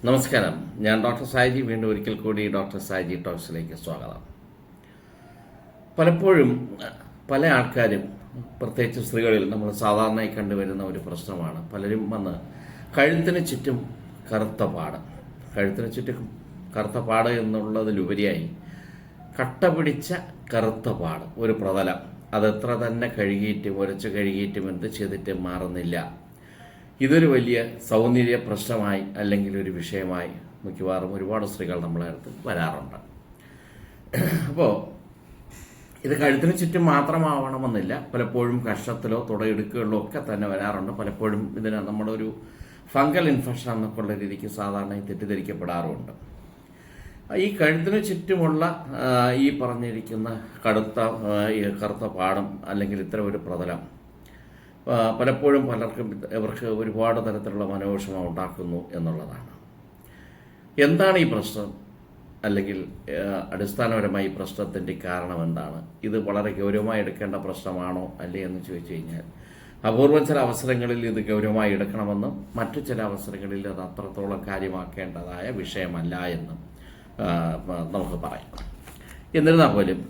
നമസ്കാരം. ഞാൻ ഡോക്ടർ സായിജി. വീണ്ടും ഒരിക്കൽ കൂടി ഡോക്ടർ സായിജി ടോക്സിലേക്ക് സ്വാഗതം. പലപ്പോഴും പല ആൾക്കാരും, പ്രത്യേകിച്ച് സ്ത്രീകളിൽ നമ്മൾ സാധാരണയായി കണ്ടുവരുന്ന ഒരു പ്രശ്നമാണ്, പലരും വന്ന് കഴുത്തിന് ചുറ്റും കറുത്ത പാട്, കഴുത്തിന് ചുറ്റും കറുത്ത പാട് എന്നുള്ളതിലുപരിയായി കട്ട പിടിച്ച കറുത്ത പാട്, ഒരു പ്രതലം, അതെത്ര തന്നെ കഴുകിയിട്ടും ഉരച്ച് കഴുകിയിട്ടും എന്ത് ചെയ്തിട്ടും മാറുന്നില്ല. ഇതൊരു വലിയ സൗന്ദര്യ പ്രശ്നമായി അല്ലെങ്കിൽ ഒരു വിഷയമായി മിക്കവാറും ഒരുപാട് സ്ത്രീകൾ നമ്മളെ അടുത്ത് വരാറുണ്ട്. അപ്പോൾ ഇത് കഴുത്തിന് ചുറ്റും മാത്രമാവണമെന്നില്ല, പലപ്പോഴും കഷത്തിലോ തുടയിടുക്കുകളിലോ ഒക്കെ തന്നെ വരാറുണ്ട്. പലപ്പോഴും ഇതിന് നമ്മളൊരു ഫംഗൽ ഇൻഫെക്ഷൻ എന്നൊക്കെയുള്ള രീതിക്ക് സാധാരണ തെറ്റിദ്ധരിക്കപ്പെടാറുമുണ്ട്. ഈ കഴുത്തിന് ചുറ്റുമുള്ള ഈ പറഞ്ഞിരിക്കുന്ന കറുത്ത പാടം അല്ലെങ്കിൽ ഇത്തരം ഒരു പ്രതലം പലപ്പോഴും പലർക്കും ഇവർക്ക് ഒരുപാട് തരത്തിലുള്ള മനോവിഷമം ഉണ്ടാക്കുന്നു എന്നുള്ളതാണ്. എന്താണ് ഈ പ്രശ്നം, അല്ലെങ്കിൽ അടിസ്ഥാനപരമായി ഈ പ്രശ്നത്തിൻ്റെ കാരണം എന്താണ്? ഇത് വളരെ ഗൗരവമായി എടുക്കേണ്ട പ്രശ്നമാണോ അല്ലേ എന്ന് ചോദിച്ചു കഴിഞ്ഞാൽ, അപൂർവം ചില അവസരങ്ങളിൽ ഇത് ഗൗരവമായി എടുക്കണമെന്നും മറ്റു ചില അവസരങ്ങളിൽ അത് അത്രത്തോളം കാര്യമാക്കേണ്ടതായ വിഷയമല്ല എന്നും നമുക്ക് പറയാം. എന്നിരുന്നാൽ പോലും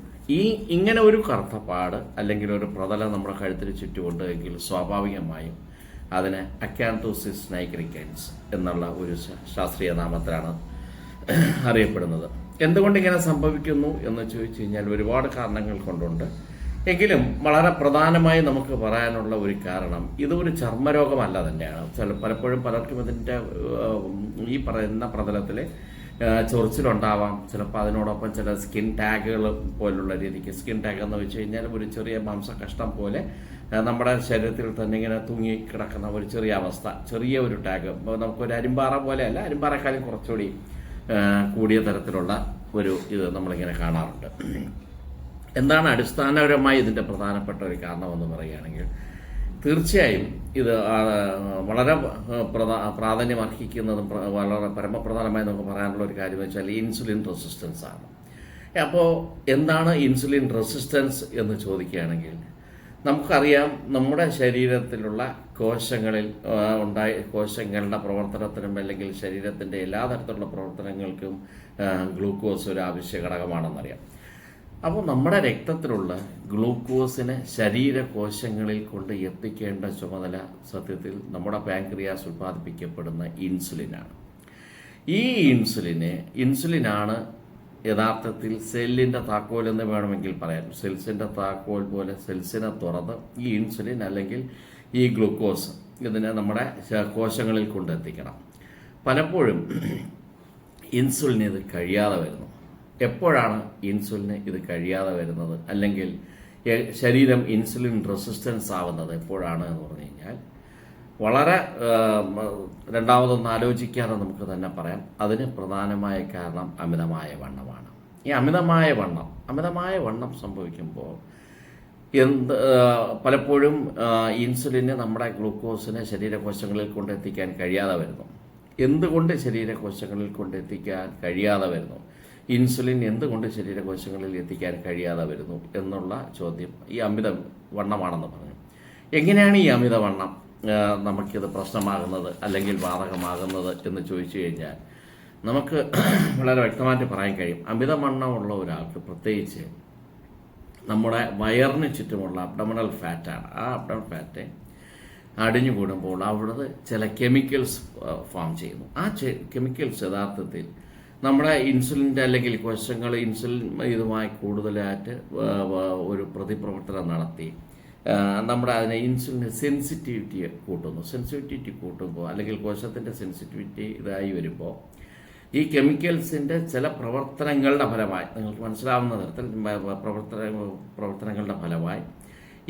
ഇങ്ങനെ ഒരു കറുത്ത പാട് അല്ലെങ്കിൽ ഒരു പ്രതലം നമ്മുടെ കഴുത്തിന് ചുറ്റുമുണ്ട് എങ്കിൽ സ്വാഭാവികമായും അതിന് അക്കാന്തോസിസ് നൈഗ്രിക്കൻസ് എന്നുള്ള ഒരു ശാസ്ത്രീയ നാമത്തിലാണ് അറിയപ്പെടുന്നത്. എന്തുകൊണ്ട് ഇങ്ങനെ സംഭവിക്കുന്നു എന്ന് ചോദിച്ചു കഴിഞ്ഞാൽ ഒരുപാട് കാരണങ്ങൾ കൊണ്ടുണ്ട്. എങ്കിലും വളരെ പ്രധാനമായി നമുക്ക് പറയാനുള്ള ഒരു കാരണം, ഇതൊരു ചർമ്മരോഗമല്ല തന്നെയാണ്. പലപ്പോഴും പലർക്കും ഇതിൻ്റെ ഈ പറയുന്ന പ്രതലത്തിൽ ചൊറിച്ചിലുണ്ടാവാം. ചിലപ്പോൾ അതിനോടൊപ്പം ചില സ്കിൻ ടാഗുകൾ പോലുള്ള രീതിക്ക്, സ്കിൻ ടാഗ് എന്ന് വെച്ച് കഴിഞ്ഞാൽ ഒരു ചെറിയ മാംസകഷ്ണം പോലെ നമ്മുടെ ശരീരത്തിൽ തന്നെ ഇങ്ങനെ തൂങ്ങി കിടക്കുന്ന ഒരു ചെറിയ അവസ്ഥ, ചെറിയ ഒരു ടാഗ്. നമുക്കൊരു അരിമ്പാറ പോലെയല്ല, അരിമ്പാറക്കാളും കുറച്ചുകൂടി കൂടിയ തരത്തിലുള്ള ഒരു ഇത് നമ്മളിങ്ങനെ കാണാറുണ്ട്. എന്താണ് അടിസ്ഥാനപരമായി ഇതിൻ്റെ പ്രധാനപ്പെട്ട ഒരു കാരണമെന്ന് പറയുകയാണെങ്കിൽ, തീർച്ചയായും ഇത് വളരെ പ്രാധാന്യം അർഹിക്കുന്നതും വളരെ പരമപ്രധാനമായി നമുക്ക് പറയാനുള്ള ഒരു കാര്യം വെച്ചാൽ ഇൻസുലിൻ റെസിസ്റ്റൻസ് ആണ്. അപ്പോൾ എന്താണ് ഇൻസുലിൻ റെസിസ്റ്റൻസ് എന്ന് ചോദിക്കുകയാണെങ്കിൽ, നമുക്കറിയാം നമ്മുടെ ശരീരത്തിലുള്ള കോശങ്ങളുടെ പ്രവർത്തനത്തിനും അല്ലെങ്കിൽ ശരീരത്തിൻ്റെ എല്ലാ തരത്തിലുള്ള പ്രവർത്തനങ്ങൾക്കും ഗ്ലൂക്കോസ് ഒരു ആവശ്യ ഘടകമാണെന്നറിയാം. അപ്പോൾ നമ്മുടെ രക്തത്തിലുള്ള ഗ്ലൂക്കോസിനെ ശരീരകോശങ്ങളിൽ കൊണ്ട് എത്തിക്കേണ്ട ചുമതല സത്യത്തിൽ നമ്മുടെ പാൻക്രിയാസ് ഉൽപ്പാദിപ്പിക്കപ്പെടുന്ന ഇൻസുലിനാണ്. ഈ ഇൻസുലിനാണ് യഥാർത്ഥത്തിൽ സെല്ലിൻ്റെ താക്കോൽ എന്ന് വേണമെങ്കിൽ പറയാം. സെൽസിൻ്റെ താക്കോൽ പോലെ സെൽസിനെ തുറന്ന് ഈ ഇൻസുലിൻ അല്ലെങ്കിൽ ഈ ഗ്ലൂക്കോസ് ഇതിനെ നമ്മുടെ കോശങ്ങളിൽ കൊണ്ടെത്തിക്കണം. പലപ്പോഴും ഇൻസുലിൻ ഇത് കഴിയാതെ വരുന്നു. എപ്പോഴാണ് ഇൻസുലിന് ഇത് കഴിയാതെ വരുന്നത് അല്ലെങ്കിൽ ശരീരം ഇൻസുലിൻ റെസിസ്റ്റൻസ് ആവുന്നത് എപ്പോഴാണ് എന്ന് പറഞ്ഞു കഴിഞ്ഞാൽ, വളരെ രണ്ടാമതൊന്നും ആലോചിക്കാതെ നമുക്ക് തന്നെ പറയാം, അതിന് പ്രധാനമായ കാരണം അമിതമായ വണ്ണമാണ്. ഈ അമിതമായ വണ്ണം സംഭവിക്കുമ്പോൾ പലപ്പോഴും ഇൻസുലിന് നമ്മുടെ ഗ്ലൂക്കോസിനെ ശരീരകോശങ്ങളിൽ കൊണ്ടെത്തിക്കാൻ കഴിയാതെ വരുന്നു. എന്തുകൊണ്ട് ശരീരകോശങ്ങളിൽ കൊണ്ടെത്തിക്കാൻ കഴിയാതെ വരുന്നു? ഇൻസുലിൻ എന്തുകൊണ്ട് ശരീരകോശങ്ങളിൽ എത്തിക്കാൻ കഴിയാതെ വരുന്നു എന്നുള്ള ചോദ്യം ഈ അമിതവണ്ണമാണെന്ന് പറഞ്ഞു. എങ്ങനെയാണ് ഈ അമിതവണ്ണം നമുക്കിത് പ്രശ്നമാകുന്നത് അല്ലെങ്കിൽ ബാധകമാകുന്നത് എന്ന് ചോദിച്ചു കഴിഞ്ഞാൽ, നമുക്ക് വളരെ വ്യക്തമായിട്ട് പറയാൻ കഴിയും. അമിതവണ്ണമുള്ള ഒരാൾക്ക് പ്രത്യേകിച്ച് നമ്മുടെ വയറിന് ചുറ്റുമുള്ള അബ്ഡമിനൽ ഫാറ്റാണ്. ആ അബ്ഡമിനൽ ഫാറ്റ് അടിഞ്ഞു കൂടുമ്പോൾ അവിടുന്ന് ചില കെമിക്കൽസ് ഫോം ചെയ്യുന്നു. ആ കെമിക്കൽസ് യഥാർത്ഥത്തിൽ നമ്മുടെ ഇൻസുലിൻ്റെ അല്ലെങ്കിൽ കോശങ്ങൾ ഇൻസുലിൻ ഇതുമായി കൂടുതലായിട്ട് ഒരു പ്രതിപ്രവർത്തനം നടത്തി നമ്മുടെ അതിനെ ഇൻസുലിൻ്റെ സെൻസിറ്റിവിറ്റി കൂട്ടുമ്പോൾ അല്ലെങ്കിൽ കോശത്തിൻ്റെ സെൻസിറ്റിവിറ്റി ഇതായി വരുമ്പോൾ ഈ കെമിക്കൽസിൻ്റെ ചില പ്രവർത്തനങ്ങളുടെ ഫലമായി, നിങ്ങൾക്ക് മനസ്സിലാവുന്ന തരത്തിൽ പ്രവർത്തനങ്ങളുടെ ഫലമായി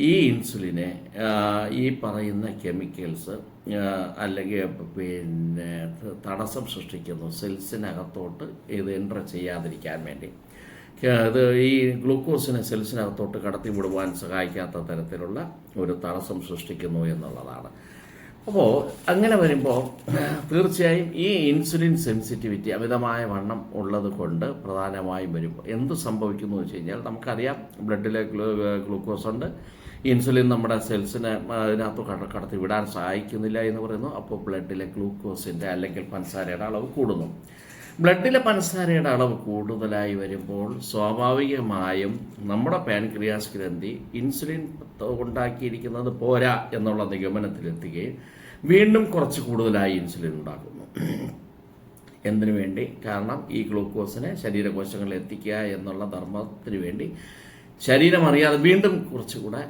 ഈ ഇൻസുലിനെ ഈ പറയുന്ന കെമിക്കൽസ് അല്ലെങ്കിൽ തടസ്സം സൃഷ്ടിക്കുന്നു സെൽസിനകത്തോട്ട് ഇത് എൻ്റർ ചെയ്യാതിരിക്കാൻ വേണ്ടി. ഇത് ഈ ഗ്ലൂക്കോസിനെ സെൽസിനകത്തോട്ട് കടത്തി വിടുവാൻ സഹായിക്കാത്ത തരത്തിലുള്ള ഒരു തടസ്സം സൃഷ്ടിക്കുന്നു എന്നുള്ളതാണ്. അപ്പോൾ അങ്ങനെ വരുമ്പോൾ തീർച്ചയായും ഈ ഇൻസുലിൻ സെൻസിറ്റിവിറ്റി അമിതമായ വണ്ണം ഉള്ളത് കൊണ്ട് പ്രധാനമായും വരുമ്പോൾ എന്ത് സംഭവിക്കുന്നു എന്ന് വെച്ച് കഴിഞ്ഞാൽ, നമുക്കറിയാം ബ്ലഡിലെ ഗ്ലൂക്കോസ് ഉണ്ട്, ഇൻസുലിൻ നമ്മുടെ സെൽസിനെ അതിനകത്ത് കടത്തി വിടാൻ സഹായിക്കുന്നില്ല എന്ന് പറയുന്നു. അപ്പോൾ ബ്ലഡിലെ ഗ്ലൂക്കോസിൻ്റെ അല്ലെങ്കിൽ പഞ്ചസാരയുടെ അളവ് കൂടുന്നു. ബ്ലഡിലെ പഞ്ചസാരയുടെ അളവ് കൂടുതലായി വരുമ്പോൾ സ്വാഭാവികമായും നമ്മുടെ പാൻക്രിയാസ് ഗ്രന്ഥി ഇൻസുലിൻ ഉണ്ടാക്കിയിരിക്കുന്നത് പോരാ എന്നുള്ള നിഗമനത്തിലെത്തുകയും വീണ്ടും കുറച്ച് കൂടുതലായി ഇൻസുലിൻ ഉണ്ടാക്കുന്നു. എന്തിനു വേണ്ടി? കാരണം ഈ ഗ്ലൂക്കോസിനെ ശരീരകോശങ്ങളിൽ എത്തിക്കുക എന്നുള്ള ധർമ്മത്തിന് വേണ്ടി ശരീരം അറിയാതെ വീണ്ടും കുറച്ചുകൂടെ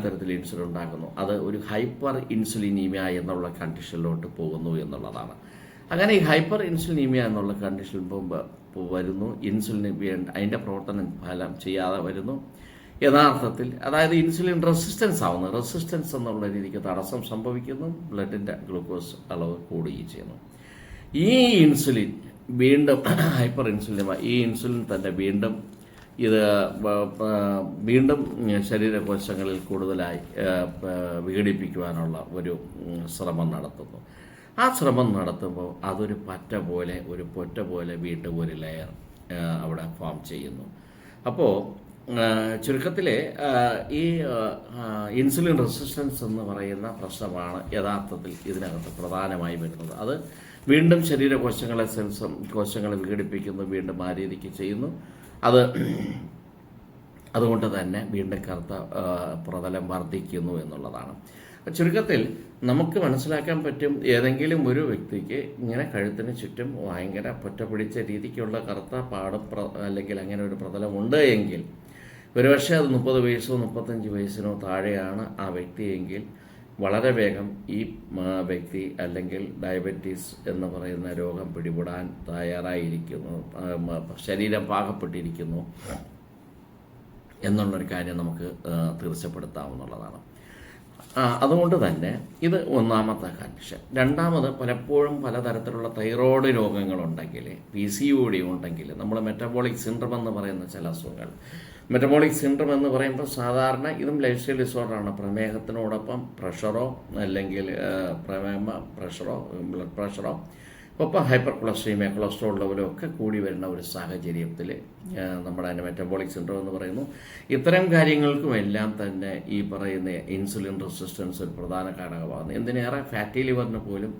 തരത്തിൽ ഇൻസുലിൻ ഉണ്ടാക്കുന്നു. അത് ഒരു ഹൈപ്പർ ഇൻസുലിനീമിയ എന്നുള്ള കണ്ടീഷനിലോട്ട് പോകുന്നു എന്നുള്ളതാണ്. അങ്ങനെ ഈ ഹൈപ്പർ ഇൻസുലിനീമിയ എന്നുള്ള കണ്ടീഷൻ വരുന്നു. ഇൻസുലിൻ അതിൻ്റെ പ്രവർത്തനം ഫലം ചെയ്യാതെ വരുന്നു. യഥാർത്ഥത്തിൽ അതായത് ഇൻസുലിൻ റെസിസ്റ്റൻസ് ആവുന്നു. റെസിസ്റ്റൻസ് എന്നുള്ള രീതിക്ക് തടസ്സം സംഭവിക്കുന്നു. ബ്ലഡിൻ്റെ ഗ്ലൂക്കോസ് അളവ് കൂടുകയും ചെയ്യുന്നു. ഈ ഇൻസുലിൻ വീണ്ടും ഹൈപ്പർ ഇൻസുലിൻ, ഈ ഇൻസുലിൻ തന്നെ വീണ്ടും ശരീരകോശങ്ങളിൽ കൂടുതലായി വിഘടിപ്പിക്കുവാനുള്ള ഒരു ശ്രമം നടത്തുന്നു. ആ ശ്രമം നടത്തുമ്പോൾ അതൊരു പൊറ്റ പോലെ വീണ്ടും ഒരു ലെയർ അവിടെ ഫോം ചെയ്യുന്നു. അപ്പോൾ ചുരുക്കത്തിൽ ഈ ഇൻസുലിൻ റെസിസ്റ്റൻസ് എന്ന് പറയുന്ന പ്രശ്നമാണ് യഥാർത്ഥത്തിൽ ഇതിനകത്ത് പ്രധാനമായി വരുന്നത്. അത് വീണ്ടും കോശങ്ങളെ വിഘടിപ്പിക്കുന്നു, വീണ്ടും ആ രീതിക്ക് ചെയ്യുന്നു. അതുകൊണ്ട് തന്നെ വീണ്ടും കറുത്ത പ്രതലം വർദ്ധിക്കുന്നു എന്നുള്ളതാണ്. ചുരുക്കത്തിൽ നമുക്ക് മനസ്സിലാക്കാൻ പറ്റും, ഏതെങ്കിലും ഒരു വ്യക്തിക്ക് ഇങ്ങനെ കഴുത്തിന് ചുറ്റും ഭയങ്കര പൊറ്റ പിടിച്ച രീതിക്കുള്ള കറുത്ത പാടും അല്ലെങ്കിൽ അങ്ങനെ ഒരു പ്രതലമുണ്ട് എങ്കിൽ, ഒരുപക്ഷെ അത് 30 വയസ്സോ 35 വയസ്സിനോ താഴെയാണ് ആ വ്യക്തിയെങ്കിൽ വളരെ വേഗം ഈ വ്യക്തി അല്ലെങ്കിൽ ഡയബറ്റീസ് എന്ന് പറയുന്ന രോഗം പിടിപെടാൻ തയ്യാറായിരിക്കുന്നു, ശരീരം പാകപ്പെട്ടിരിക്കുന്നു എന്നുള്ളൊരു കാര്യം നമുക്ക് തീർച്ചപ്പെടുത്താവുന്നതാണ്. അതുകൊണ്ട് തന്നെ ഇത് ഒന്നാമത്തെ കണ്ടീഷൻ. രണ്ടാമത്, പലപ്പോഴും പലതരത്തിലുള്ള തൈറോയ്ഡ് രോഗങ്ങളുണ്ടെങ്കിൽ, PCOD ഉണ്ടെങ്കിൽ, നമ്മൾ മെറ്റബോളിക് സിൻഡ്രം എന്ന് പറയുന്ന ചില അസുഖങ്ങൾ, മെറ്റബോളിക് സിൻഡ്രം എന്ന് പറയുമ്പോൾ സാധാരണ ഇതും ലൈഫ് സ്റ്റൈൽ ഡിസോർഡറാണ്. പ്രമേഹത്തിനോടൊപ്പം പ്രഷറോ അല്ലെങ്കിൽ പ്രഷറോ ബ്ലഡ് പ്രഷറോ ഒപ്പം ഹൈപ്പർ കൊളസ്ട്രീമിയ, കൊളസ്ട്രോൾ ലെവലും ഒക്കെ കൂടി വരുന്ന ഒരു സാഹചര്യത്തിൽ നമ്മുടെ അതിൻ്റെ മെറ്റബോളിക് സിൻഡ്രം എന്ന് പറയുന്നു. ഇത്തരം കാര്യങ്ങൾക്കുമെല്ലാം തന്നെ ഈ പറയുന്ന ഇൻസുലിൻ റെസിസ്റ്റൻസ് ഒരു പ്രധാന ഘടകമാകുന്നു. എന്തിനേറെ ഫാറ്റി ലിവറിന് പോലും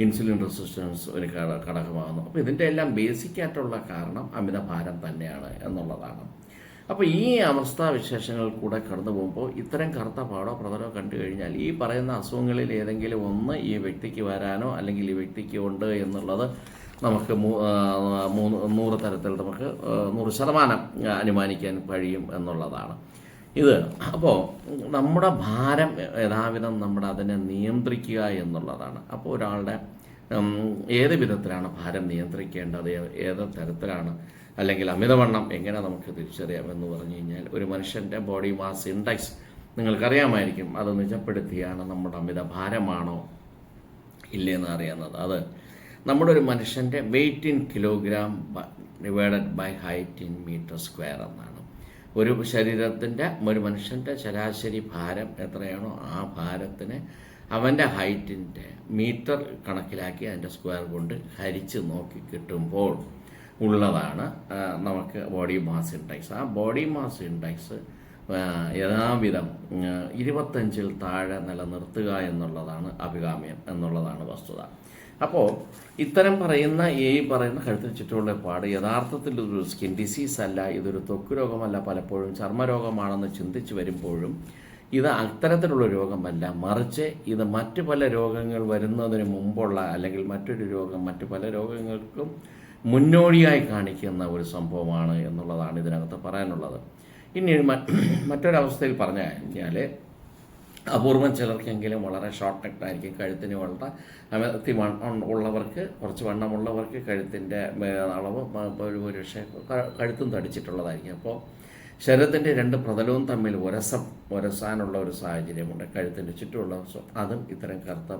ഇൻസുലിൻ റെസിസ്റ്റൻസ് ഒരു ഘടകമാകുന്നു. അപ്പോൾ ഇതിൻ്റെ എല്ലാം ബേസിക്കായിട്ടുള്ള കാരണം അമിതഭാരം തന്നെയാണ് എന്നുള്ളതാണ്. അപ്പോൾ ഈ അവസ്ഥാവിശേഷങ്ങൾ കൂടെ കടന്നു പോകുമ്പോൾ ഇത്തരം കറുത്ത പാടോ പ്രതലോ കണ്ടു കഴിഞ്ഞാൽ ഈ പറയുന്ന അസുഖങ്ങളിൽ ഏതെങ്കിലും ഒന്ന് ഈ വ്യക്തിക്ക് വരാനോ അല്ലെങ്കിൽ ഈ വ്യക്തിക്ക് ഉണ്ട് എന്നുള്ളത് നമുക്ക് 100 തരത്തിൽ നമുക്ക് 100% അനുമാനിക്കാൻ കഴിയും എന്നുള്ളതാണ് ഇത്. അപ്പോൾ നമ്മുടെ ഭാരം യഥാവിധം നമ്മുടെ അതിനെ നിയന്ത്രിക്കുക എന്നുള്ളതാണ്. അപ്പോൾ ഒരാളുടെ ഏത് വിധത്തിലാണ് ഭാരം നിയന്ത്രിക്കേണ്ടത്, ഏത് തരത്തിലാണ്, അല്ലെങ്കിൽ അമിതവണ്ണം എങ്ങനെ നമുക്ക് തിരിച്ചറിയാമെന്ന് പറഞ്ഞു കഴിഞ്ഞാൽ, ഒരു മനുഷ്യൻ്റെ ബോഡി മാസ് ഇൻഡെക്സ് നിങ്ങൾക്കറിയാമായിരിക്കും. അത് നിജപ്പെടുത്തിയാണ് നമ്മുടെ അമിതഭാരമാണോ ഇല്ലയെന്ന് അറിയുന്നത്. അത് നമ്മുടെ ഒരു മനുഷ്യൻ്റെ weight in kilogram divided by height in metre square എന്നാണ്. ഒരു മനുഷ്യൻ്റെ ശരാശരി ഭാരം എത്രയാണോ ആ ഭാരത്തിന് അവൻ്റെ ഹൈറ്റിൻ്റെ മീറ്റർ കണക്കിലാക്കി അതിൻ്റെ സ്ക്വയർ കൊണ്ട് ഹരിച്ച് നോക്കി കിട്ടുമ്പോൾ ഉള്ളതാണ് നമുക്ക് ബോഡി മാസ് ഇൻഡെക്സ്. ആ ബോഡി മാസ് ഇൻഡെക്സ് യഥാവിധം 25-ൽ താഴെ നിലനിർത്തുക എന്നുള്ളതാണ് അഭികാമ്യം എന്നുള്ളതാണ് വസ്തുത. അപ്പോൾ ഇത്തരം ഈ പറയുന്ന കഴുത്തിന് ചുറ്റുമുള്ള പാട് യഥാർത്ഥത്തിൽ ഇതൊരു സ്കിൻ ഡിസീസ് അല്ല, ഇതൊരു ത്വക്ക് രോഗമല്ല, പലപ്പോഴും ചർമ്മരോഗമാണെന്ന് ചിന്തിച്ച് വരുമ്പോഴും ഇത് അത്തരത്തിലുള്ള രോഗമല്ല, മറിച്ച് ഇത് മറ്റു പല രോഗങ്ങൾ വരുന്നതിന് മുമ്പുള്ള അല്ലെങ്കിൽ മറ്റു പല രോഗങ്ങൾക്കും മുന്നോടിയായി കാണിക്കുന്ന ഒരു സംഭവമാണ് എന്നുള്ളതാണ് ഇതിനകത്ത് പറയാനുള്ളത്. ഇനി മറ്റൊരവസ്ഥയിൽ പറഞ്ഞു കഴിഞ്ഞാൽ, അപൂർവം ചിലർക്കെങ്കിലും വളരെ ഷോർട്ട് നെക്ക് ആയിരിക്കും, കഴുത്തിന് ഉള്ളവർക്ക്, കുറച്ച് വണ്ണമുള്ളവർക്ക് കഴുത്തിൻ്റെ അളവ് ഒരുപക്ഷെ കഴുത്തും തടിച്ചിട്ടുള്ളതായിരിക്കും. അപ്പോൾ ശരീരത്തിൻ്റെ 2 പ്രതലവും തമ്മിൽ ഉരസാനുള്ള ഒരു സാഹചര്യമുണ്ട് കഴുത്തിൻ്റെ ചുറ്റുമുള്ള. അതും ഇത്തരം കറുത്ത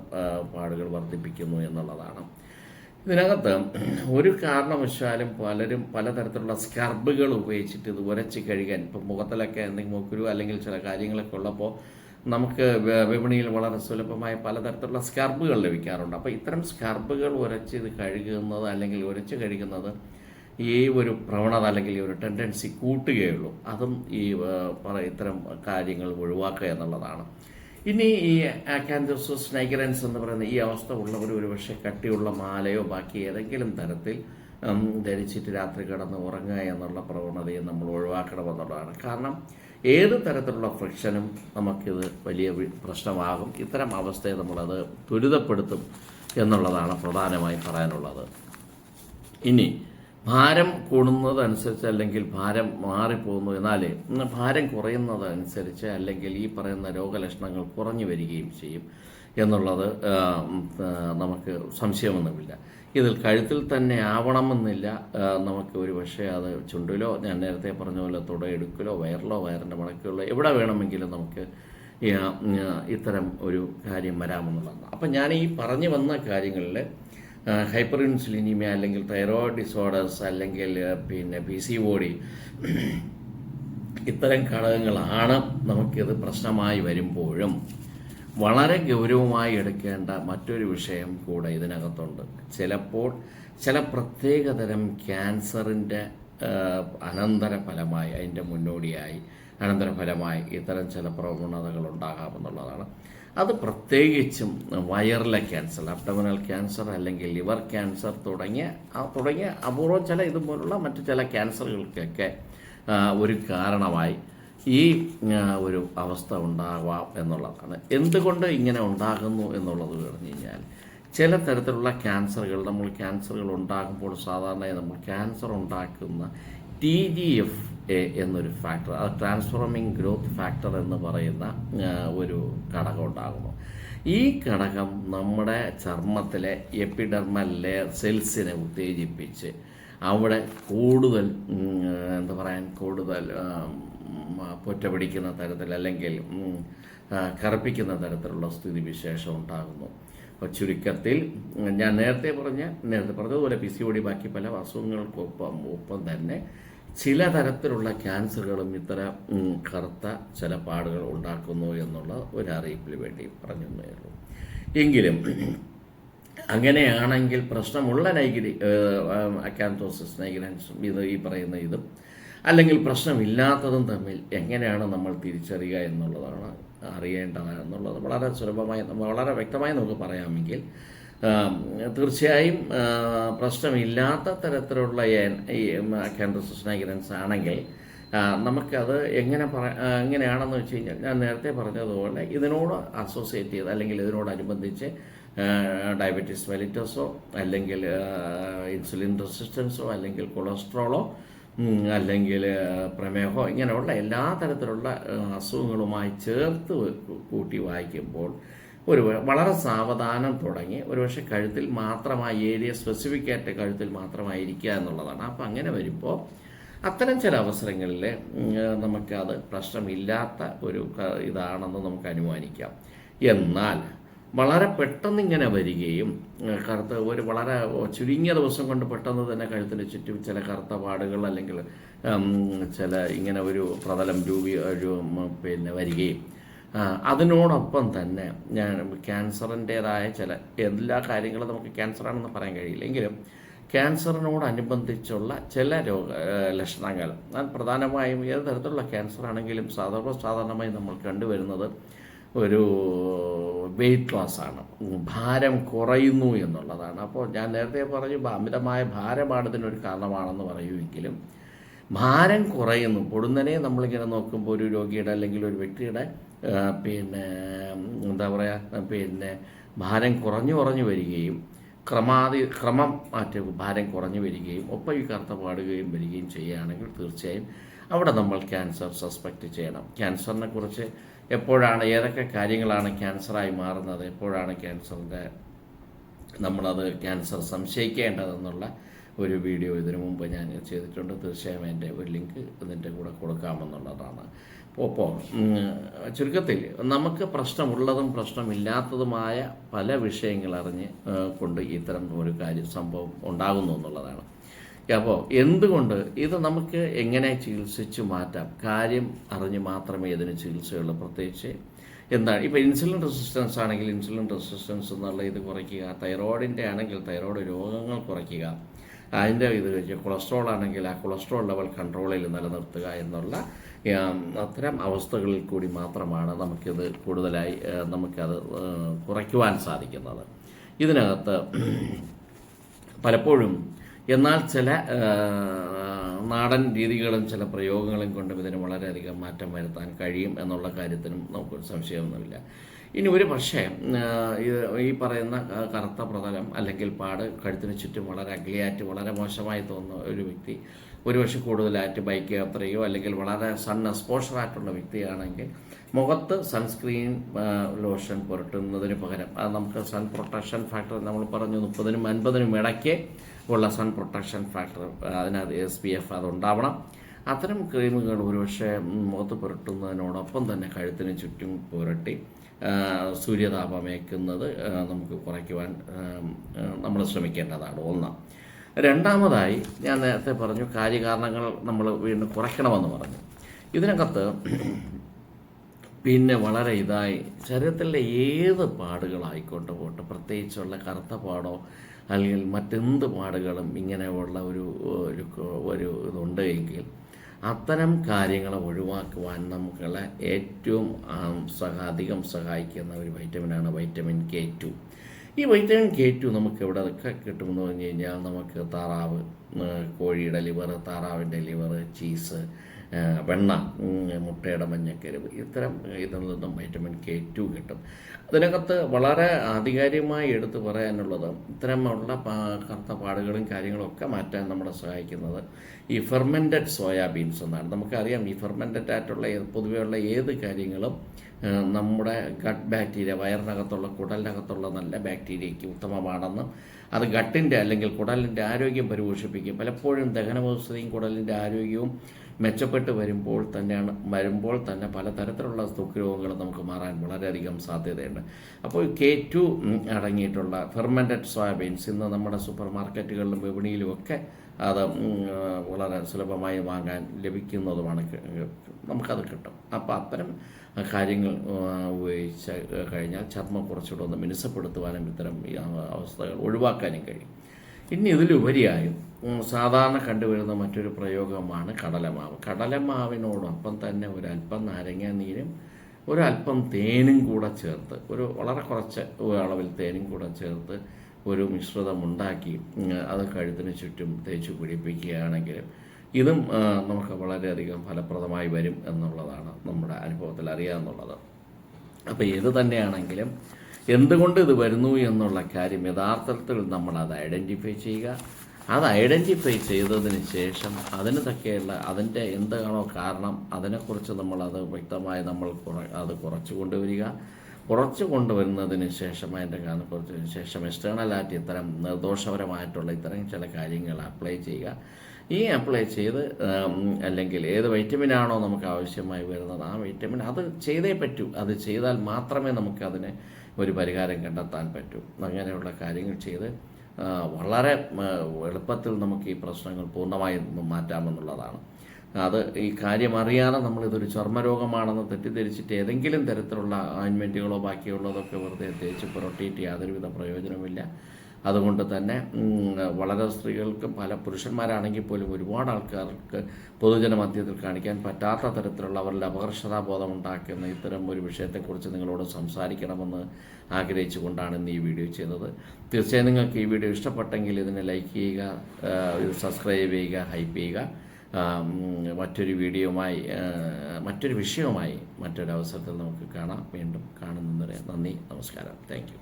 പാടുകൾ വർദ്ധിപ്പിക്കുന്നു എന്നുള്ളതാണ്. ഇതിനകത്ത് ഒരു കാരണവശാലും പലരും പലതരത്തിലുള്ള സ്കർബുകൾ ഉപയോഗിച്ചിട്ട് ഇത് ഉരച്ച് കഴുകാൻ, ഇപ്പം മുഖത്തിലൊക്കെ എന്തെങ്കിലും മുക്കുരു അല്ലെങ്കിൽ ചില കാര്യങ്ങളൊക്കെ ഉള്ളപ്പോൾ നമുക്ക് വിപണിയിൽ വളരെ സുലഭമായ പലതരത്തിലുള്ള സ്കർബുകൾ ലഭിക്കാറുണ്ട്. അപ്പോൾ ഇത്തരം സ്കർബുകൾ ഉരച്ച് ഇത് കഴുകുന്നത് അല്ലെങ്കിൽ ഉരച്ച് കഴുകുന്നത് ഈ ഒരു പ്രവണത അല്ലെങ്കിൽ ഈ ഒരു ടെൻഡൻസി കൂട്ടുകയുള്ളൂ. അതും ഈ ഇത്തരം കാര്യങ്ങൾ ഒഴിവാക്കുക എന്നുള്ളതാണ്. ഇനി ഈ ആക്കാന്തോസിസ് നൈഗ്രൻസ് എന്ന് പറയുന്ന ഈ അവസ്ഥ ഉള്ളവർ ഒരുപക്ഷെ കട്ടിയുള്ള മാലയോ ബാക്കി ഏതെങ്കിലും തരത്തിൽ ധരിച്ചിട്ട് രാത്രി കിടന്ന് ഉറങ്ങുക എന്നുള്ള പ്രവണതയെ നമ്മൾ ഒഴിവാക്കണമെന്നുള്ളതാണ്. കാരണം ഏത് തരത്തിലുള്ള ഫ്രിക്ഷനും നമുക്കിത് വലിയ പ്രശ്നമാകും. ഇത്തരം അവസ്ഥയെ നമ്മളത് ത്വരിതപ്പെടുത്തും എന്നുള്ളതാണ് പ്രധാനമായും പറയാനുള്ളത്. ഇനി ഭാരം കൂടുന്നതനുസരിച്ച് അല്ലെങ്കിൽ ഭാരം മാറിപ്പോകുന്നു, എന്നാൽ ഭാരം കുറയുന്നതനുസരിച്ച് അല്ലെങ്കിൽ ഈ പറയുന്ന രോഗലക്ഷണങ്ങൾ കുറഞ്ഞു വരികയും ചെയ്യും എന്നുള്ളത് നമുക്ക് സംശയമൊന്നുമില്ല. ഇതിൽ കഴുത്തിൽ തന്നെ ആവണമെന്നില്ല. നമുക്ക് ഒരു പക്ഷേ അത് ചുണ്ടിലോ, ഞാൻ നേരത്തെ പറഞ്ഞ പോലെ തുടയെടുക്കലോ വയറിലോ വയറിൻ്റെ മടക്കിലോ എവിടെ വേണമെങ്കിലും നമുക്ക് ഇത്തരം ഒരു കാര്യം വരാമെന്നുള്ളതാണ്. അപ്പം ഞാൻ ഈ പറഞ്ഞു വന്ന കാര്യങ്ങളിൽ ഹൈപ്പർ ഇൻസുലിനീമിയ അല്ലെങ്കിൽ തൈറോയ്ഡ് ഡിസോർഡേഴ്സ് അല്ലെങ്കിൽ PCOD ഇത്തരം ഘടകങ്ങളാണ് നമുക്കിത് പ്രശ്നമായി വരുമ്പോഴും വളരെ ഗൗരവമായി എടുക്കേണ്ട മറ്റൊരു വിഷയം കൂടെ ഇതിനകത്തുണ്ട്. ചിലപ്പോൾ ചില പ്രത്യേകതരം ക്യാൻസറിൻ്റെ അനന്തരഫലമായി, അതിൻ്റെ മുന്നോടിയായി അനന്തരഫലമായി ഇത്തരം ചില പ്രവണതകൾ ഉണ്ടാകാമെന്നുള്ളതാണ്. അത് പ്രത്യേകിച്ചും വയറിലെ ക്യാൻസർ, അബ്ഡോമിനൽ ക്യാൻസർ അല്ലെങ്കിൽ ലിവർ ക്യാൻസർ തുടങ്ങിയ അപൂർവം ചില ഇതുപോലുള്ള മറ്റു ചില ക്യാൻസറുകൾക്കൊക്കെ ഒരു കാരണമായി ഈ ഒരു അവസ്ഥ ഉണ്ടാവാം എന്നുള്ളതാണ്. എന്തുകൊണ്ട് ഇങ്ങനെ ഉണ്ടാകുന്നു എന്നുള്ളത് പറഞ്ഞു കഴിഞ്ഞാൽ, ചില തരത്തിലുള്ള ക്യാൻസറുകൾ ഉണ്ടാകുമ്പോൾ സാധാരണയായി നമ്മൾ ക്യാൻസർ ഉണ്ടാക്കുന്ന TGF-A എന്നൊരു ഫാക്ടർ, അത് ട്രാൻസ്ഫോർമിംഗ് ഗ്രോത്ത് ഫാക്ടർ എന്ന് പറയുന്ന ഒരു ഘടകം ഉണ്ടാകുന്നു. ഈ ഘടകം നമ്മുടെ ചർമ്മത്തിലെ എപ്പിഡെർമൽ ലെയർ സെൽസിനെ ഉത്തേജിപ്പിച്ച് അവിടെ കൂടുതൽ കൂടുതൽ പൊറ്റ പിടിക്കുന്ന തരത്തിൽ അല്ലെങ്കിൽ കറുപ്പിക്കുന്ന തരത്തിലുള്ള സ്ഥിതിവിശേഷം ഉണ്ടാകുന്നു. അപ്പോൾ ചുരുക്കത്തിൽ ഞാൻ നേരത്തെ പറഞ്ഞതുപോലെ PCOD ബാക്കി പല അസുഖങ്ങൾക്കൊപ്പം തന്നെ ചില തരത്തിലുള്ള ക്യാൻസറുകളും ഇത്തരം കറുത്ത ചില പാടുകൾ ഉണ്ടാക്കുന്നു എന്നുള്ള ഒരു അറിയിപ്പിൽ വേണ്ടി പറഞ്ഞു തന്നെയുള്ളൂ. എങ്കിലും അങ്ങനെയാണെങ്കിൽ പ്രശ്നമുള്ള അക്കാന്തോസിസ് നൈഗ്രൻസും ഈ പറയുന്ന ഇതും അല്ലെങ്കിൽ പ്രശ്നമില്ലാത്തതും തമ്മിൽ എങ്ങനെയാണ് നമ്മൾ തിരിച്ചറിയുക എന്നുള്ളതാണ് അറിയേണ്ടത് എന്നുള്ളത് വളരെ സുലഭമായി വളരെ വ്യക്തമായി നമുക്ക് പറയാമെങ്കിൽ തീർച്ചയായും പ്രശ്നമില്ലാത്ത തരത്തിലുള്ള ഈ അക്കാന്തോസിസ് നൈഗ്രൻസ് ആണെങ്കിൽ നമുക്കത് എങ്ങനെയാണെന്ന് വെച്ച് കഴിഞ്ഞാൽ, ഞാൻ നേരത്തെ പറഞ്ഞതുപോലെ ഇതിനോട് അസോസിയേറ്റ് ചെയ്ത് അല്ലെങ്കിൽ ഇതിനോടനുബന്ധിച്ച് ഡയബറ്റീസ് മെലിറ്റസോ അല്ലെങ്കിൽ ഇൻസുലിൻ റെസിസ്റ്റൻസോ അല്ലെങ്കിൽ കൊളസ്ട്രോളോ അല്ലെങ്കിൽ പ്രമേഹമോ ഇങ്ങനെയുള്ള എല്ലാ തരത്തിലുള്ള അസുഖങ്ങളുമായി ചേർത്ത് കൂട്ടി വായിക്കുമ്പോൾ വളരെ സാവധാനം തുടങ്ങി ഒരുപക്ഷെ കഴുത്തിൽ മാത്രമായി ഏരിയ സ്പെസിഫിക്കായിട്ട് കഴുത്തിൽ മാത്രമായിരിക്കുക എന്നുള്ളതാണ്. അപ്പം അങ്ങനെ വരുമ്പോൾ അത്തരം ചില അവസരങ്ങളിൽ നമുക്കത് പ്രശ്നമില്ലാത്ത ഒരു ഇതാണെന്ന് നമുക്ക് അനുമാനിക്കാം. എന്നാൽ വളരെ പെട്ടെന്ന് ഇങ്ങനെ വരികയും വളരെ ചുരുങ്ങിയ ദിവസം കൊണ്ട് പെട്ടെന്ന് തന്നെ കഴുത്തിന് ചുറ്റും ചില കറുത്ത പാടുകൾ അല്ലെങ്കിൽ ചില ഇങ്ങനെ ഒരു പ്രതലം വരികയും അതിനോടൊപ്പം തന്നെ ക്യാൻസറിൻ്റേതായ ചില എല്ലാ കാര്യങ്ങളും നമുക്ക് ക്യാൻസറാണെന്ന് പറയാൻ കഴിയില്ലെങ്കിലും ക്യാൻസറിനോടനുബന്ധിച്ചുള്ള ചില ലക്ഷണങ്ങൾ, പ്രധാനമായും ഏത് തരത്തിലുള്ള ക്യാൻസർ ആണെങ്കിലും സാധാരണമായി നമ്മൾ കണ്ടുവരുന്നത് ഒരു വെയിറ്റ് ലോസാണ്, ഭാരം കുറയുന്നു എന്നുള്ളതാണ്. അപ്പോൾ ഞാൻ നേരത്തെ പറഞ്ഞു അമിതമായ ഭാരമാണ് ഇതിനൊരു കാരണമാണെന്ന് പറയുമെങ്കിലും ഭാരം കുറയുന്നു. പൊടുന്നനെ നമ്മളിങ്ങനെ നോക്കുമ്പോൾ ഒരു രോഗിയുടെ അല്ലെങ്കിൽ ഒരു വ്യക്തിയുടെ ഭാരം കുറഞ്ഞു വരികയും ക്രമം മാറ്റി ഭാരം കുറഞ്ഞു വരികയും ഒപ്പം ഈ കറുത്ത പാടുകയും വരികയും ചെയ്യുകയാണെങ്കിൽ തീർച്ചയായും അവിടെ നമ്മൾ ക്യാൻസർ സസ്പെക്റ്റ് ചെയ്യണം. ക്യാൻസറിനെ കുറിച്ച് ഏതൊക്കെ കാര്യങ്ങളാണ് ക്യാൻസറായി മാറുന്നത്, എപ്പോഴാണ് നമ്മളത് ക്യാൻസർ സംശയിക്കേണ്ടതെന്നുള്ള ഒരു വീഡിയോ ഇതിനു മുമ്പ് ഞാൻ ചെയ്തിട്ടുണ്ട്. തീർച്ചയായും എൻ്റെ ഒരു ലിങ്ക് ഇതിൻ്റെ കൂടെ കൊടുക്കാമെന്നുള്ളതാണ്. അപ്പോൾ ചുരുക്കത്തിൽ നമുക്ക് പ്രശ്നമുള്ളതും പ്രശ്നമില്ലാത്തതുമായ പല വിഷയങ്ങൾ അറിഞ്ഞ് കൊണ്ട് ഇത്തരം ഒരു സംഭവം ഉണ്ടാകുന്നു എന്നുള്ളതാണ്. അപ്പോൾ എന്തുകൊണ്ട് ഇത് നമുക്ക് എങ്ങനെ ചികിത്സിച്ച് മാറ്റാം, കാര്യം അറിഞ്ഞ് മാത്രമേ ഇതിന് ചികിത്സയുള്ളൂ. പ്രത്യേകിച്ച് എന്താണ് ഇപ്പോൾ ഇൻസുലിൻ റെസിസ്റ്റൻസ് ആണെങ്കിൽ ഇൻസുലിൻ റെസിസ്റ്റൻസ് എന്നുള്ള ഇത് കുറയ്ക്കുക, തൈറോയിഡിൻ്റെ ആണെങ്കിൽ തൈറോയ്ഡ് രോഗങ്ങൾ കുറയ്ക്കുക, അതിൻ്റെ ഇത് വെച്ച് കൊളസ്ട്രോൾ ആണെങ്കിൽ ആ കൊളസ്ട്രോൾ ലെവൽ കൺട്രോളിൽ നിലനിർത്തുക എന്നുള്ള അത്തരം അവസ്ഥകളിൽ കൂടി മാത്രമാണ് നമുക്കിത് കൂടുതലായി നമുക്കത് കുറയ്ക്കുവാൻ സാധിക്കുന്നത്. ഇതിനകത്ത് പലപ്പോഴും എന്നാൽ ചില നാടൻ രീതികളും ചില പ്രയോഗങ്ങളും കൊണ്ടും ഇതിന് വളരെയധികം മാറ്റം വരുത്താൻ കഴിയും എന്നുള്ള കാര്യത്തിനും നമുക്കൊരു സംശയമൊന്നുമില്ല. ഇനി ഒരു പക്ഷേ ഈ പറയുന്ന കറുത്ത പ്രതലം അല്ലെങ്കിൽ പാട് കഴുത്തിന് ചുറ്റും വളരെ അഗ്ലിയായിട്ട് വളരെ മോശമായി തോന്നുന്ന ഒരു വ്യക്തി ഒരുപക്ഷെ കൂടുതലായിട്ട് ബൈക്ക് യാത്രയോ അല്ലെങ്കിൽ വളരെ സൺ എക്സ്പോഷറായിട്ടുള്ള വ്യക്തിയാണെങ്കിൽ മുഖത്ത് സൺസ്ക്രീൻ ലോഷൻ പുരട്ടുന്നതിന് പകരം അത് നമുക്ക് സൺ പ്രൊട്ടക്ഷൻ ഫാക്ടർ നമ്മൾ പറഞ്ഞു 30-നും 50-നും ഇടയ്ക്ക് ഉള്ള സൺ പ്രൊട്ടക്ഷൻ ഫാക്ടർ അതിനകത്ത് SPF അതുണ്ടാവണം. അത്തരം ക്രീമുകൾ ഒരുപക്ഷെ മുഖത്ത് പുരട്ടുന്നതിനോടൊപ്പം തന്നെ കഴുത്തിന് ചുറ്റും പുരട്ടി സൂര്യതാപമേക്കുന്നത് നമുക്ക് കുറയ്ക്കുവാൻ നമ്മൾ ശ്രമിക്കേണ്ടതാണ്. ഒന്ന്. രണ്ടാമതായി ഞാൻ നേരത്തെ പറഞ്ഞു കാര്യകാരണങ്ങൾ നമ്മൾ വീണ്ടും കുറയ്ക്കണമെന്ന് പറഞ്ഞു. ഇതിനകത്ത് പിന്നെ വളരെ ഇതായി ശരീരത്തിലെ ഏത് പാടുകളായിക്കോട്ടെ പോട്ടെ, പ്രത്യേകിച്ചുള്ള കറുത്ത പാടോ അല്ലെങ്കിൽ മറ്റെന്ത് പാടുകളും ഇങ്ങനെയുള്ള ഒരു ഇതുണ്ട് എങ്കിൽ അത്തരം കാര്യങ്ങൾ ഒഴിവാക്കുവാൻ നമ്മളെ ഏറ്റവും അധികം സഹായിക്കുന്ന ഒരു വൈറ്റമിനാണ് വൈറ്റമിൻ K2. ഈ വൈറ്റമിൻ K2 നമുക്ക് എവിടെയൊക്കെ കിട്ടുമെന്ന് പറഞ്ഞു കഴിഞ്ഞാൽ നമുക്ക് താറാവ്, കോഴിയുടെ ലിവർ, താറാവിൻ്റെ ലിവർ, ചീസ്, വെണ്ണ, മുട്ടയുടെ മഞ്ഞക്കരുവ്, ഇത്തരം ഇതിൽ നിന്നും വൈറ്റമിൻ K2 കിട്ടും. അതിനകത്ത് വളരെ ആധികാരികമായി എടുത്തു പറയാനുള്ളത് ഇത്തരമുള്ള കറുത്ത പാടുകളും കാര്യങ്ങളൊക്കെ മാറ്റാൻ നമ്മളെ സഹായിക്കുന്നത് ഈ ഫെർമെൻറ്റഡ് സോയാബീൻസ് എന്നാണ്. നമുക്കറിയാം ഈ ഫെർമെൻറ്റഡ് ആയിട്ടുള്ള പൊതുവെയുള്ള ഏത് കാര്യങ്ങളും നമ്മുടെ ഗട്ട് ബാക്ടീരിയ, വയറിനകത്തുള്ള കുടലിനകത്തുള്ള നല്ല ബാക്ടീരിയയ്ക്ക് ഉത്തമമാണെന്നും അത് ഗട്ടിൻ്റെ അല്ലെങ്കിൽ കുടലിൻ്റെ ആരോഗ്യം പരിപോഷിപ്പിക്കും. പലപ്പോഴും ദഹനവ്യവസ്ഥയും കുടലിൻ്റെ ആരോഗ്യവും മെച്ചപ്പെട്ട് വരുമ്പോൾ തന്നെ പലതരത്തിലുള്ള ത്വക്ക് രോഗങ്ങൾ നമുക്ക് മാറാൻ വളരെയധികം സാധ്യതയുണ്ട്. അപ്പോൾ K2 അടങ്ങിയിട്ടുള്ള ഫെർമെൻറ്റഡ് സോയാബീൻസ് ഇന്ന് നമ്മുടെ സൂപ്പർ മാർക്കറ്റുകളിലും വിപണിയിലുമൊക്കെ അത് വളരെ സുലഭമായി വാങ്ങാൻ ലഭിക്കുന്നതുമാണ്. നമുക്കത് കിട്ടും. അപ്പോൾ അത്തരം കാര്യങ്ങൾ ഉപയോഗിച്ച് കഴിഞ്ഞാൽ ചർമ്മം കുറച്ചുകൂടെ ഒന്ന് മിനുസപ്പെടുത്തുവാനും ഇത്തരം അവസ്ഥകൾ ഒഴിവാക്കാനും കഴിയും. ഇനി ഇതിലുപരിയായും സാധാരണ കണ്ടുവരുന്ന മറ്റൊരു പ്രയോഗമാണ് കടലമാവ്. കടലമാവിനോടൊപ്പം തന്നെ ഒരല്പം നാരങ്ങ നീരും ഒരല്പം തേനും കൂടെ ചേർത്ത്, വളരെ കുറച്ച് അളവിൽ തേനും കൂടെ ചേർത്ത് ഒരു മിശ്രിതം ഉണ്ടാക്കി അത് കഴുത്തിന് ചുറ്റും തേച്ച് പിടിപ്പിക്കുകയാണെങ്കിൽ ഇതും നമുക്ക് വളരെയധികം ഫലപ്രദമായി വരും എന്നുള്ളതാണ് നമ്മുടെ അനുഭവത്തിൽ അറിയാമെന്നുള്ളത്. അപ്പോൾ ഏത് തന്നെയാണെങ്കിലും എന്തുകൊണ്ട് ഇത് വരുന്നു എന്നുള്ള കാര്യം യഥാർത്ഥത്തിൽ നമ്മൾ അത് ഐഡൻറ്റിഫൈ ചെയ്യുക. അത് ഐഡൻറ്റിഫൈ ചെയ്തതിന് ശേഷം അതിന് തക്കെയുള്ള അതിൻ്റെ എന്താണോ കാരണം അതിനെക്കുറിച്ച് നമ്മളത് വ്യക്തമായി അത് കുറച്ച് കൊണ്ടുവരുന്നതിന് ശേഷം അതിൻ്റെ കാരണക്കുറച്ചതിന് ശേഷം എക്സ്റ്റേണലായിട്ട് ഇത്തരം നിർദോഷപരമായിട്ടുള്ള ഇത്തരം ചില കാര്യങ്ങൾ അപ്ലൈ ചെയ്യുക. ഈ അപ്ലൈ ചെയ്ത് അല്ലെങ്കിൽ ഏത് വൈറ്റമിനാണോ നമുക്ക് ആവശ്യമായി വരുന്നത് ആ വൈറ്റമിൻ അത് ചെയ്തേ പറ്റൂ. അത് ചെയ്താൽ മാത്രമേ നമുക്കതിന് ഒരു പരിഹാരം കണ്ടെത്താൻ പറ്റൂ. അങ്ങനെയുള്ള കാര്യങ്ങൾ ചെയ്ത് വളരെ എളുപ്പത്തിൽ നമുക്ക് ഈ പ്രശ്നങ്ങൾ പൂർണ്ണമായി മാറ്റാമെന്നുള്ളതാണ്. അത് ഈ കാര്യം അറിയാതെ നമ്മളിതൊരു ചർമ്മരോഗമാണെന്ന് തെറ്റിദ്ധരിച്ചിട്ട് ഏതെങ്കിലും തരത്തിലുള്ള ഓയിൻമെൻറ്റുകളോ ബാക്കിയുള്ളതൊക്കെ വെറുതെ തേച്ച് പുരട്ടിയിട്ട് യാതൊരുവിധ പ്രയോജനമില്ല. അതുകൊണ്ട് തന്നെ വളരെ സ്ത്രീകൾക്കും പല പുരുഷന്മാരാണെങ്കിൽ പോലും ഒരുപാട് ആൾക്കാർക്ക് പൊതുജന മധ്യത്തിൽ കാണിക്കാൻ പറ്റാത്ത തരത്തിലുള്ള അവരുടെ അപകർഷതാബോധം ഉണ്ടാക്കുന്ന ഇത്തരം ഒരു വിഷയത്തെക്കുറിച്ച് നിങ്ങളോട് സംസാരിക്കണമെന്ന് ആഗ്രഹിച്ചുകൊണ്ടാണ് ഇന്ന് ഈ വീഡിയോ ചെയ്തത്. തീർച്ചയായും നിങ്ങൾക്ക് ഈ വീഡിയോ ഇഷ്ടപ്പെട്ടെങ്കിൽ ഇതിനെ ലൈക്ക് ചെയ്യുക, ഇത് സബ്സ്ക്രൈബ് ചെയ്യുക, ഹൈപ്പ് ചെയ്യുക. മറ്റൊരു വിഷയവുമായി മറ്റൊരവസരത്തിൽ നമുക്ക് കാണാം. വീണ്ടും കാണുന്നതിന് നന്ദി, നമസ്കാരം, താങ്ക് യു.